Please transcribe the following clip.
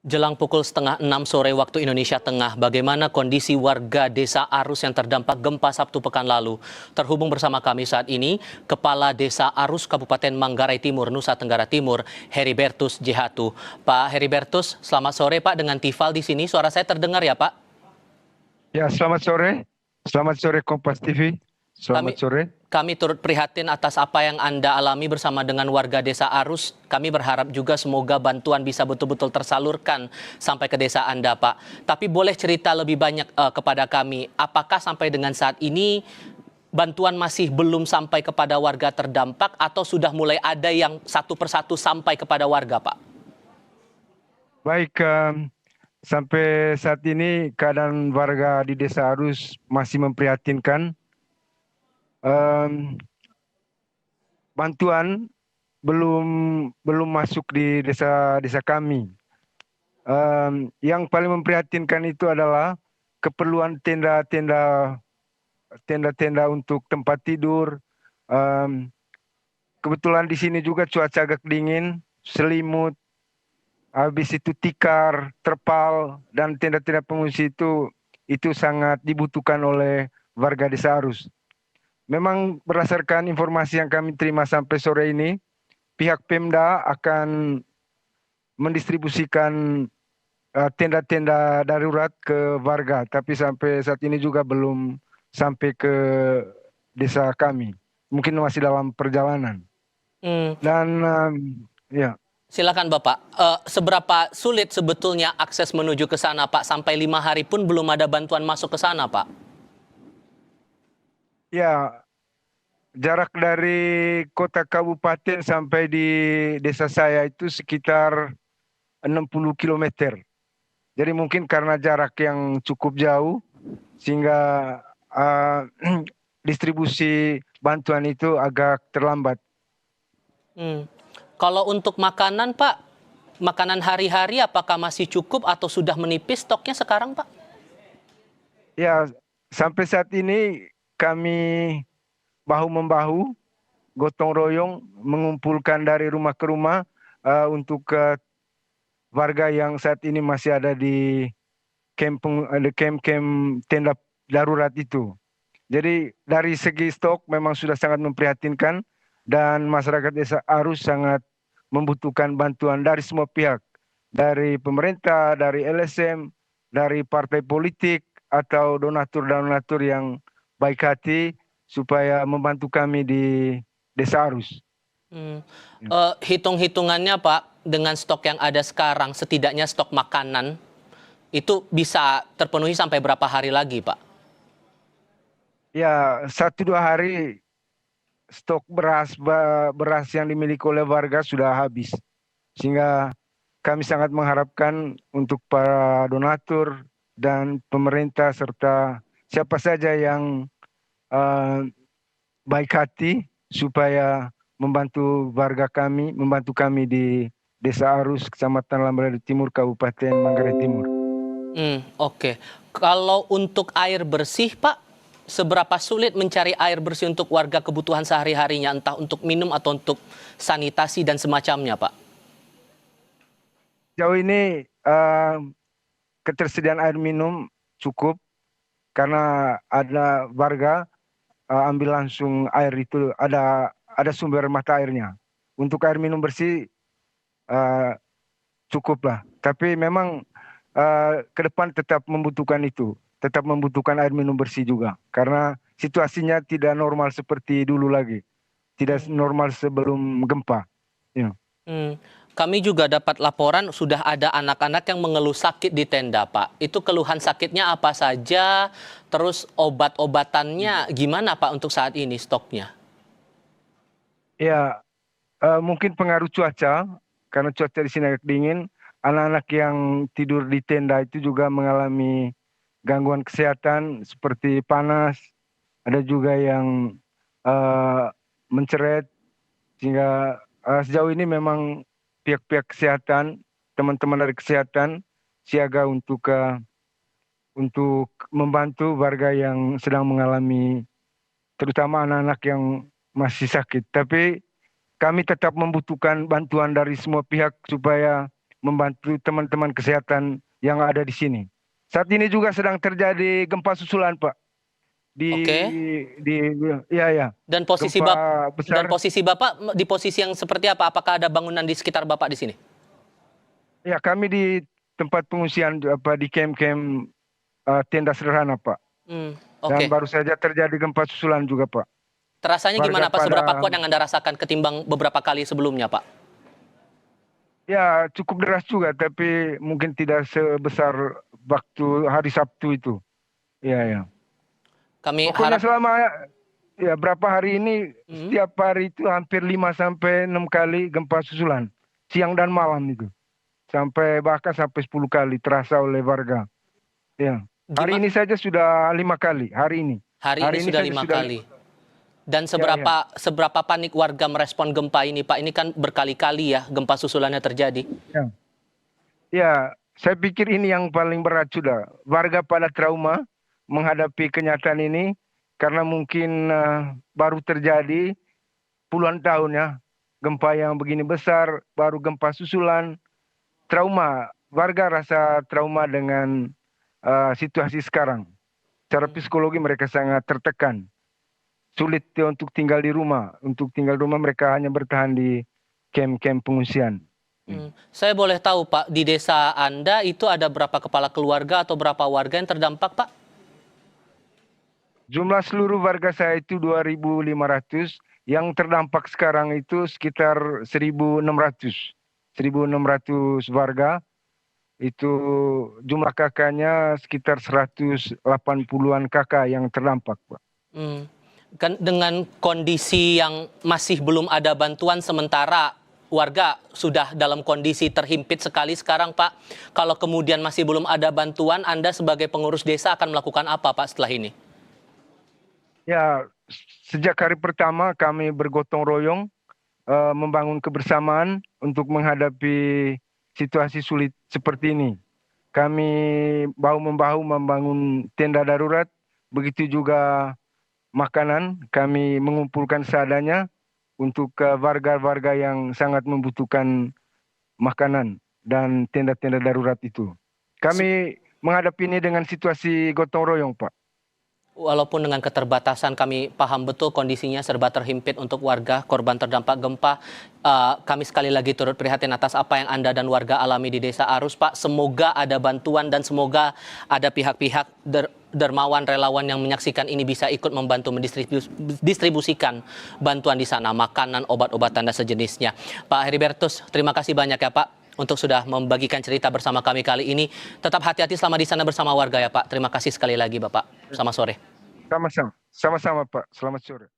Jelang pukul setengah 6 sore waktu Indonesia Tengah, bagaimana kondisi warga Desa Arus yang terdampak gempa Sabtu pekan lalu? Terhubung bersama kami saat ini, Kepala Desa Arus Kabupaten Manggarai Timur, Nusa Tenggara Timur, Heribertus Jihatu. Pak Heribertus, selamat sore Pak dengan Tifal di sini. Suara saya terdengar ya Pak? Ya, selamat sore. Selamat sore Kompas TV. Selamat Kami sore. kami turut prihatin atas apa yang Anda alami bersama dengan warga Desa Arus. Kami berharap juga semoga bantuan bisa betul-betul tersalurkan sampai ke desa Anda, Pak. Tapi boleh cerita lebih banyak kepada kami, apakah sampai dengan saat ini bantuan masih belum sampai kepada warga terdampak atau sudah mulai ada yang satu persatu sampai kepada warga, Pak? Baik, sampai saat ini keadaan warga di Desa Arus masih memprihatinkan. Bantuan belum masuk di desa kami. Yang paling memprihatinkan itu adalah keperluan tenda-tenda untuk tempat tidur. Kebetulan di sini juga cuaca agak dingin, selimut, habis itu tikar, terpal, dan tenda-tenda pengungsi itu sangat dibutuhkan oleh warga Desa Arus. Memang berdasarkan informasi yang kami terima sampai sore ini, pihak Pemda akan mendistribusikan tenda-tenda darurat ke warga, tapi sampai saat ini juga belum sampai ke desa kami. Mungkin masih dalam perjalanan. Dan ya. Silakan Bapak, seberapa sulit sebetulnya akses menuju ke sana Pak? Sampai 5 hari pun belum ada bantuan masuk ke sana Pak? Ya, jarak dari kota kabupaten sampai di desa saya itu sekitar 60 kilometer. Jadi mungkin karena jarak yang cukup jauh, sehingga distribusi bantuan itu agak terlambat. Kalau untuk makanan Pak, makanan hari-hari apakah masih cukup atau sudah menipis stoknya sekarang Pak? Ya, sampai saat ini kami bahu-membahu, gotong royong, mengumpulkan dari rumah ke rumah untuk warga yang saat ini masih ada di camp tenda darurat itu. Jadi dari segi stok memang sudah sangat memprihatinkan dan masyarakat Desa Arus sangat membutuhkan bantuan dari semua pihak, dari pemerintah, dari LSM, dari partai politik atau donatur-donatur yang baik hati supaya membantu kami di Desa Arus. Hitung-hitungannya Pak, dengan stok yang ada sekarang, setidaknya stok makanan itu bisa terpenuhi sampai berapa hari lagi Pak? Ya, 1-2 hari stok beras yang dimiliki oleh warga sudah habis. Sehingga kami sangat mengharapkan untuk para donatur dan pemerintah serta siapa saja yang baik hati supaya membantu warga kami, membantu kami di Desa Arus, Kecamatan Lambalada Timur, Kabupaten Manggarai Timur. Oke. Kalau untuk air bersih Pak, seberapa sulit mencari air bersih untuk warga kebutuhan sehari-harinya, entah untuk minum atau untuk sanitasi dan semacamnya Pak? Sejauh ini ketersediaan air minum cukup karena ada warga ambil langsung air itu, ada sumber mata airnya. Untuk air minum bersih cukup lah. Tapi memang ke depan tetap membutuhkan itu, tetap membutuhkan air minum bersih juga. Karena situasinya tidak normal seperti dulu lagi, tidak normal sebelum gempa. Ya. Kami juga dapat laporan sudah ada anak-anak yang mengeluh sakit di tenda, Pak. Itu keluhan sakitnya apa saja? Terus obat-obatannya gimana, Pak, untuk saat ini stoknya? Ya, mungkin pengaruh cuaca, karena cuaca di sini agak dingin. Anak-anak yang tidur di tenda itu juga mengalami gangguan kesehatan seperti panas. Ada juga yang menceret, sehingga sejauh ini memang pihak-pihak kesehatan, teman-teman dari kesehatan siaga untuk membantu warga yang sedang mengalami, terutama anak-anak yang masih sakit. Tapi kami tetap membutuhkan bantuan dari semua pihak supaya membantu teman-teman kesehatan yang ada di sini. Saat ini juga sedang terjadi gempa susulan, Pak. Di Oke. di ya, Dan posisi gempa besar. posisi Bapak di posisi yang seperti apa? Apakah ada bangunan di sekitar Bapak di sini? Ya, kami di tempat pengungsian di camp-camp tenda sederhana, Pak. Dan Oke. baru saja terjadi gempa susulan juga, Pak. Terasanya Warga gimana Pak? Seberapa pada kuat yang Anda rasakan ketimbang beberapa kali sebelumnya, Pak? ya cukup deras juga, tapi mungkin tidak sebesar waktu hari Sabtu itu. Ya, ya. Kami Pokoknya harap selama ya berapa hari ini setiap hari itu hampir 5 sampai 6 kali gempa susulan, siang dan malam itu. Bahkan sampai 10 kali terasa oleh warga. Ya. Hari ini saja sudah 5 kali, hari ini. hari ini sudah saja 5 kali. Dan Ya, ya. seberapa panik warga merespon gempa ini, Pak? Ini kan berkali-kali ya gempa susulannya terjadi. Ya. Ya, saya pikir ini yang paling berat sudah. Warga pada trauma menghadapi kenyataan ini karena mungkin baru terjadi puluhan tahun ya. Gempa yang begini besar, baru gempa susulan, trauma. Warga rasa trauma dengan situasi sekarang. Secara psikologi mereka sangat tertekan. Sulit untuk tinggal di rumah. Untuk tinggal di rumah mereka hanya bertahan di camp-camp pengungsian. Saya boleh tahu, Pak, di desa Anda itu ada berapa kepala keluarga atau berapa warga yang terdampak, Pak? Jumlah seluruh warga saya itu 2.500. Yang terdampak sekarang itu sekitar 1.600. 1.600 warga. Itu jumlah kakaknya sekitar 180-an kakak yang terdampak, Pak. Kan dengan kondisi yang masih belum ada bantuan sementara warga sudah dalam kondisi terhimpit sekali sekarang, Pak. Kalau kemudian masih belum ada bantuan, Anda sebagai pengurus desa akan melakukan apa, Pak, setelah ini? Ya, sejak hari pertama kami bergotong royong membangun kebersamaan untuk menghadapi situasi sulit seperti ini. Kami bahu-membahu membangun tenda darurat, begitu juga makanan. Kami mengumpulkan seadanya untuk warga-warga yang sangat membutuhkan makanan dan tenda-tenda darurat itu. Kami menghadapi ini dengan situasi gotong royong, Pak. Walaupun dengan keterbatasan, kami paham betul kondisinya serba terhimpit untuk warga korban terdampak gempa. Kami sekali lagi turut prihatin atas apa yang Anda dan warga alami di Desa Arus, Pak. Semoga ada bantuan dan semoga ada pihak-pihak dermawan relawan yang menyaksikan ini bisa ikut membantu mendistribusikan bantuan di sana, makanan, obat-obatan dan sejenisnya. Pak Heribertus, terima kasih banyak ya, Pak, untuk sudah membagikan cerita bersama kami kali ini. Tetap hati-hati selama di sana bersama warga ya, Pak. Terima kasih sekali lagi, Bapak. Selamat sore. Sama-sama, Pak. Selamat sore.